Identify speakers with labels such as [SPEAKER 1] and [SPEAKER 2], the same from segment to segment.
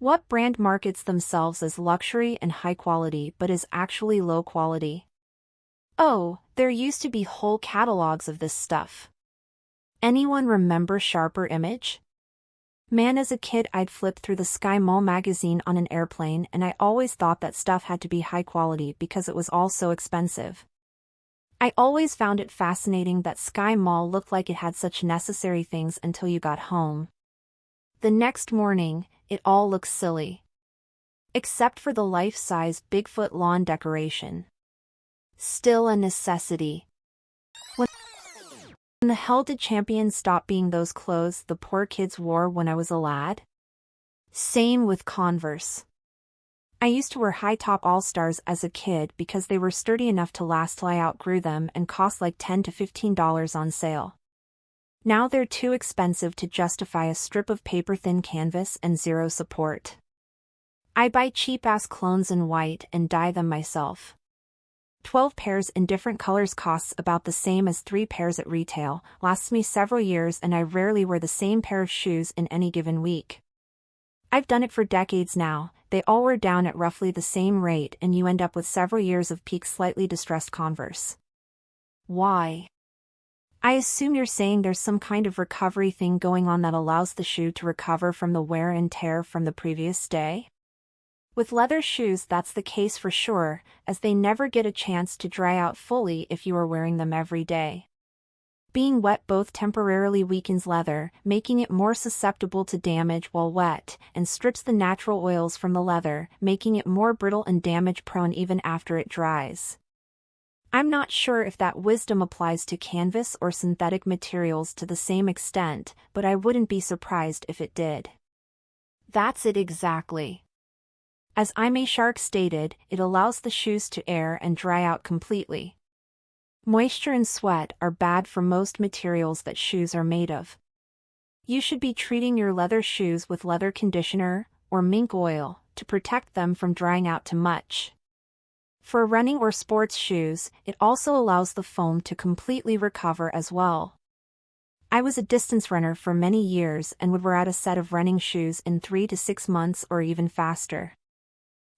[SPEAKER 1] What brand markets themselves as luxury and high quality but is actually low quality? Oh, there used to be whole catalogs of this stuff. Anyone remember Sharper Image? Man, as a kid I'd flip through the Sky Mall magazine on an airplane and I always thought that stuff had to be high quality because it was all so expensive. I always found it fascinating that Sky Mall looked like it had such necessary things until you got home. The next morning, it all looks silly. Except for the life-size Bigfoot lawn decoration. Still a necessity. When the hell did Champions stop being those clothes the poor kids wore when I was a lad? Same with Converse. I used to wear high-top All-Stars as a kid because they were sturdy enough to last till I outgrew them and cost like $10 to $15 on sale. Now they're too expensive to justify a strip of paper-thin canvas and zero support. I buy cheap-ass clones in white and dye them myself. 12 pairs in different colors costs about the same as 3 pairs at retail, lasts me several years, and I rarely wear the same pair of shoes in any given week. I've done it for decades now. They all wear down at roughly the same rate and you end up with several years of peak slightly distressed Converse. Why? I assume you're saying there's some kind of recovery thing going on that allows the shoe to recover from the wear and tear from the previous day? With leather shoes that's the case for sure, as they never get a chance to dry out fully if you are wearing them every day. Being wet both temporarily weakens leather, making it more susceptible to damage while wet, and strips the natural oils from the leather, making it more brittle and damage-prone even after it dries. I'm not sure if that wisdom applies to canvas or synthetic materials to the same extent, but I wouldn't be surprised if it did. That's it exactly. As Ime Shark stated, it allows the shoes to air and dry out completely. Moisture and sweat are bad for most materials that shoes are made of. You should be treating your leather shoes with leather conditioner or mink oil to protect them from drying out too much. For running or sports shoes, it also allows the foam to completely recover as well. I was a distance runner for many years and would wear out a set of running shoes in 3 to 6 months or even faster.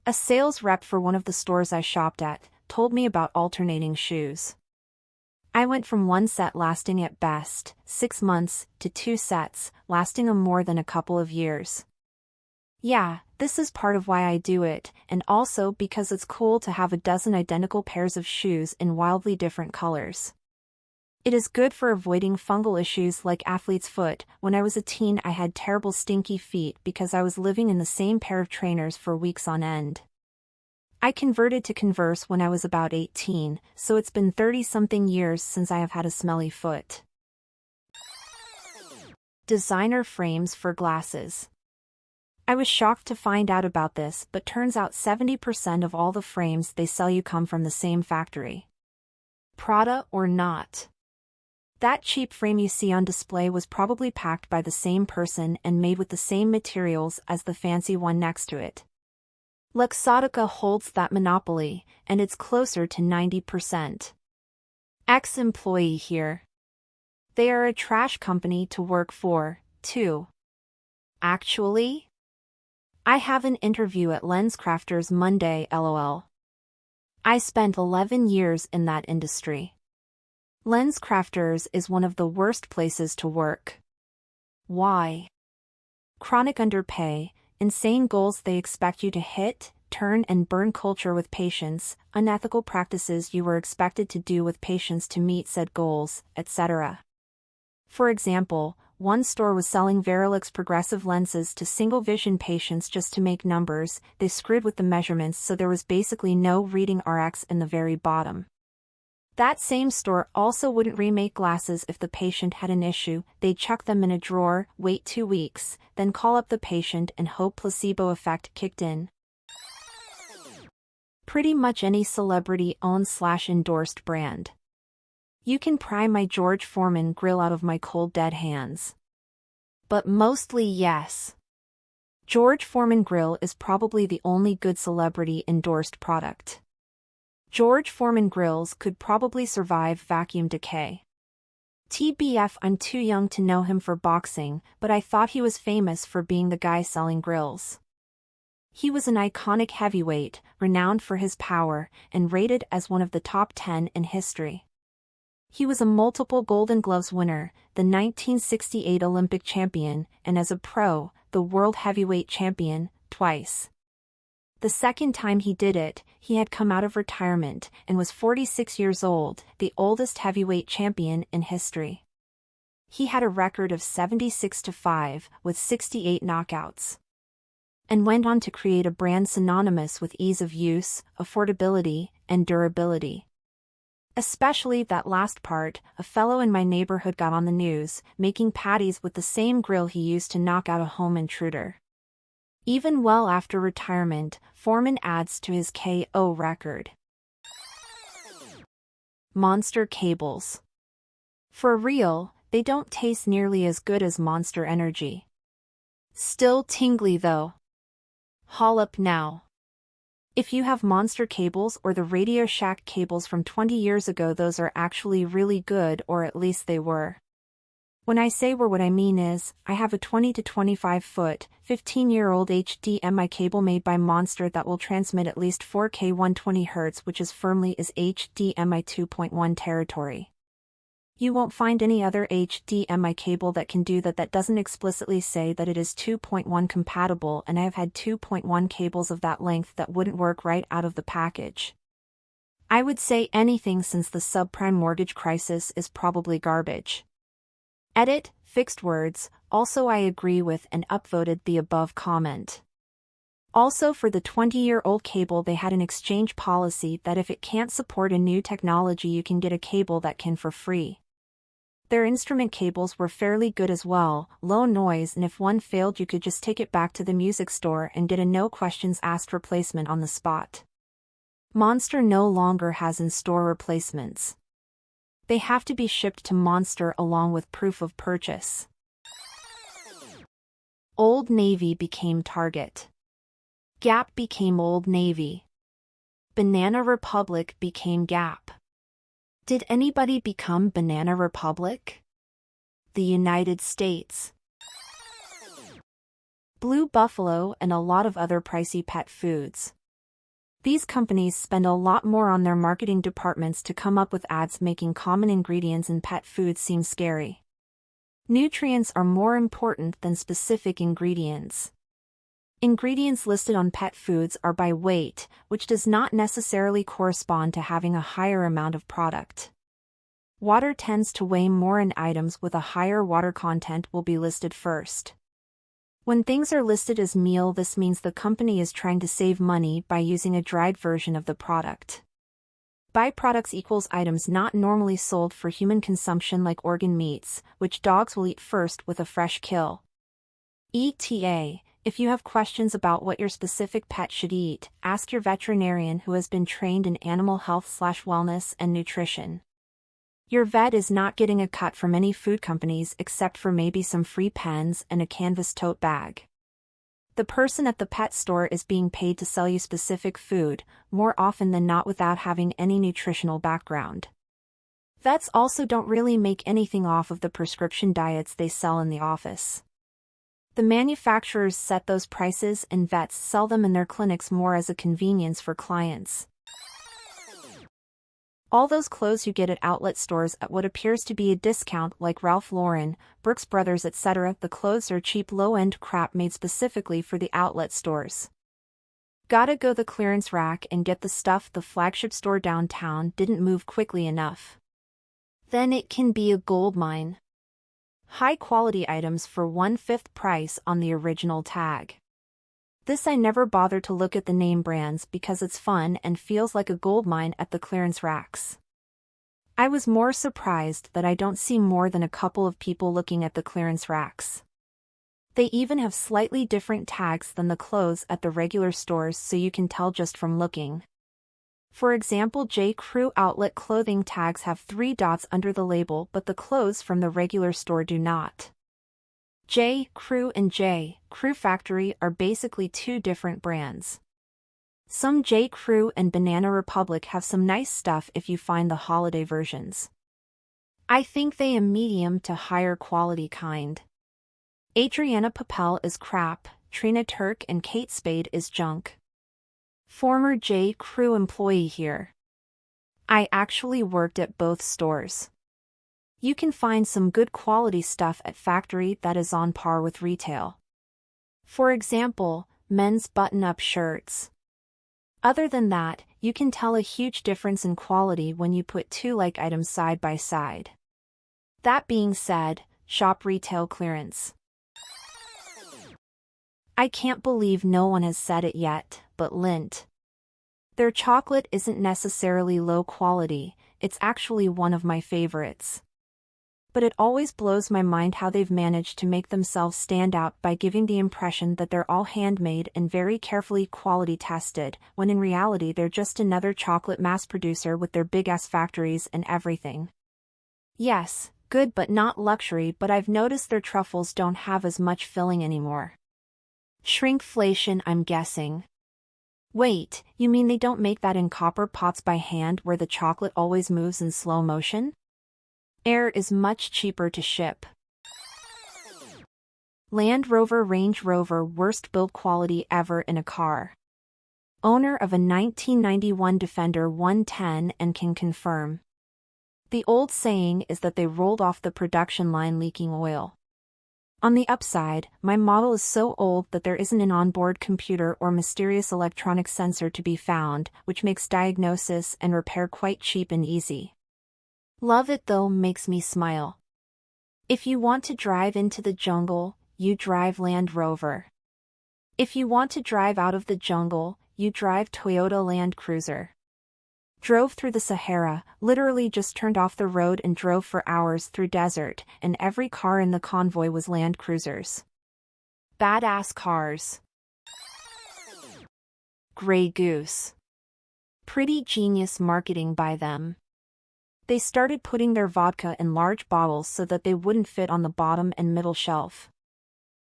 [SPEAKER 1] A sales rep for one of the stores I shopped at told me about alternating shoes. I went from one set lasting at best 6 months to 2 sets lasting more than a couple of years. Yeah, this is part of why I do it, and also because it's cool to have a dozen identical pairs of shoes in wildly different colors. It is good for avoiding fungal issues like athlete's foot. When I was a teen I had terrible stinky feet because I was living in the same pair of trainers for weeks on end. I converted to Converse when I was about 18, so it's been 30-something years since I have had a smelly foot. Designer frames for glasses. I was shocked to find out about this, but turns out 70% of all the frames they sell you come from the same factory. Prada or not. That cheap frame you see on display was probably packed by the same person and made with the same materials as the fancy one next to it. Luxottica holds that monopoly, and it's closer to 90%. Ex-employee here. They are a trash company to work for, too. Actually? I have an interview at LensCrafters Monday, lol. I spent 11 years in that industry. LensCrafters is one of the worst places to work. Why? Chronic underpay, insane goals they expect you to hit, turn and burn culture with patience, unethical practices you were expected to do with patience to meet said goals, etc. For example, one store was selling Verilux progressive lenses to single-vision patients just to make numbers. They screwed with the measurements so there was basically no reading RX in the very bottom. That same store also wouldn't remake glasses if the patient had an issue. They'd chuck them in a drawer, wait 2 weeks, then call up the patient and hope placebo effect kicked in. Pretty much any celebrity-owned/endorsed brand. You can pry my George Foreman grill out of my cold dead hands. But mostly yes. George Foreman grill is probably the only good celebrity-endorsed product. George Foreman grills could probably survive vacuum decay. TBF, I'm too young to know him for boxing, but I thought he was famous for being the guy selling grills. He was an iconic heavyweight, renowned for his power, and rated as one of the top 10 in history. He was a multiple Golden Gloves winner, the 1968 Olympic champion, and as a pro, the world heavyweight champion, twice. The second time he did it, he had come out of retirement and was 46 years old, the oldest heavyweight champion in history. He had a record of 76-5 with 68 knockouts. And went on to create a brand synonymous with ease of use, affordability, and durability. Especially that last part, a fellow in my neighborhood got on the news, making patties with the same grill he used to knock out a home intruder. Even well after retirement, Foreman adds to his KO record. Monster cables. For real, they don't taste nearly as good as Monster Energy. Still tingly though. Haul up now. If you have Monster cables or the Radio Shack cables from 20 years ago, those are actually really good, or at least they were. When I say were, what I mean is, I have a 20 to 25 foot, 15-year-old HDMI cable made by Monster that will transmit at least 4K 120 Hz, which is firmly is HDMI 2.1 territory. You won't find any other HDMI cable that can do that that doesn't explicitly say that it is 2.1 compatible, and I have had 2.1 cables of that length that wouldn't work right out of the package. I would say anything since the subprime mortgage crisis is probably garbage. Edit, fixed words, also I agree with and upvoted the above comment. Also, for the 20-year-old cable, they had an exchange policy that if it can't support a new technology, you can get a cable that can for free. Their instrument cables were fairly good as well, low noise, and if one failed you could just take it back to the music store and get a no questions asked replacement on the spot. Monster no longer has in-store replacements. They have to be shipped to Monster along with proof of purchase. Old Navy became Target. Gap became Old Navy. Banana Republic became Gap. Did anybody become Banana Republic? The United States. Blue Buffalo and a lot of other pricey pet foods. These companies spend a lot more on their marketing departments to come up with ads making common ingredients in pet food seem scary. Nutrients are more important than specific ingredients. Ingredients listed on pet foods are by weight, which does not necessarily correspond to having a higher amount of product. Water tends to weigh more, and items with a higher water content will be listed first. When things are listed as meal, this means the company is trying to save money by using a dried version of the product. Byproducts equals items not normally sold for human consumption, like organ meats, which dogs will eat first with a fresh kill. ETA. If you have questions about what your specific pet should eat, ask your veterinarian who has been trained in animal health/wellness and nutrition. Your vet is not getting a cut from any food companies except for maybe some free pens and a canvas tote bag. The person at the pet store is being paid to sell you specific food, more often than not without having any nutritional background. Vets also don't really make anything off of the prescription diets they sell in the office. The manufacturers set those prices and vets sell them in their clinics more as a convenience for clients. All those clothes you get at outlet stores at what appears to be a discount, like Ralph Lauren, Brooks Brothers, etc., the clothes are cheap low-end crap made specifically for the outlet stores. Gotta go the clearance rack and get the stuff the flagship store downtown didn't move quickly enough. Then it can be a goldmine. High-quality items for 1/5 price on the original tag. This I never bother to look at the name brands because it's fun and feels like a goldmine at the clearance racks. I was more surprised that I don't see more than a couple of people looking at the clearance racks. They even have slightly different tags than the clothes at the regular stores, so you can tell just from looking. For example, J. Crew outlet clothing tags have 3 dots under the label, but the clothes from the regular store do not. J. Crew and J. Crew Factory are basically 2 different brands. Some J. Crew and Banana Republic have some nice stuff if you find the holiday versions. I think they a medium to higher quality kind. Adriana Papel is crap, Trina Turk and Kate Spade is junk. Former J. Crew employee here. I actually worked at both stores. You can find some good quality stuff at factory that is on par with retail. For example, men's button-up shirts. Other than that, you can tell a huge difference in quality when you put two like items side by side. That being said, shop retail clearance. I can't believe no one has said it yet, but Lindt. Their chocolate isn't necessarily low quality, it's actually one of my favorites. But it always blows my mind how they've managed to make themselves stand out by giving the impression that they're all handmade and very carefully quality tested, when in reality they're just another chocolate mass producer with their big-ass factories and everything. Yes, good but not luxury, but I've noticed their truffles don't have as much filling anymore. Shrinkflation, I'm guessing. Wait, you mean they don't make that in copper pots by hand where the chocolate always moves in slow motion? Air is much cheaper to ship. Land Rover Range Rover worst build quality ever in a car. Owner of a 1991 Defender 110 and can confirm. The old saying is that they rolled off the production line leaking oil. On the upside, my model is so old that there isn't an onboard computer or mysterious electronic sensor to be found, which makes diagnosis and repair quite cheap and easy. Love it though, makes me smile. If you want to drive into the jungle, you drive Land Rover. If you want to drive out of the jungle, you drive Toyota Land Cruiser. Drove through the Sahara, literally just turned off the road and drove for hours through desert, and every car in the convoy was Land Cruisers. Badass cars. Grey Goose. Pretty genius marketing by them. They started putting their vodka in large bottles so that they wouldn't fit on the bottom and middle shelf.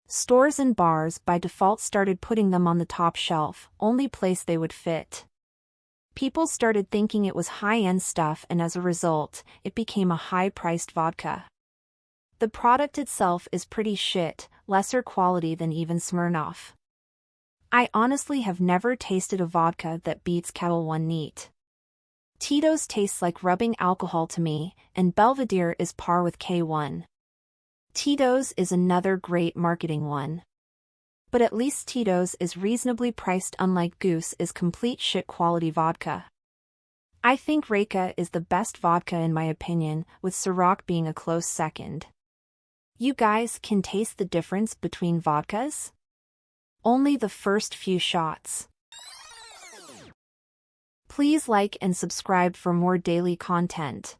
[SPEAKER 1] Stores and bars by default started putting them on the top shelf, only place they would fit. People started thinking it was high-end stuff, and as a result, it became a high-priced vodka. The product itself is pretty shit, lesser quality than even Smirnoff. I honestly have never tasted a vodka that beats Kettle One neat. Tito's tastes like rubbing alcohol to me, and Belvedere is par with K1. Tito's is another great marketing one. But at least Tito's is reasonably priced, unlike Goose is complete shit quality vodka. I think Reyka is the best vodka in my opinion, with Ciroc being a close second. You guys can taste the difference between vodkas? Only the first few shots. Please like and subscribe for more daily content.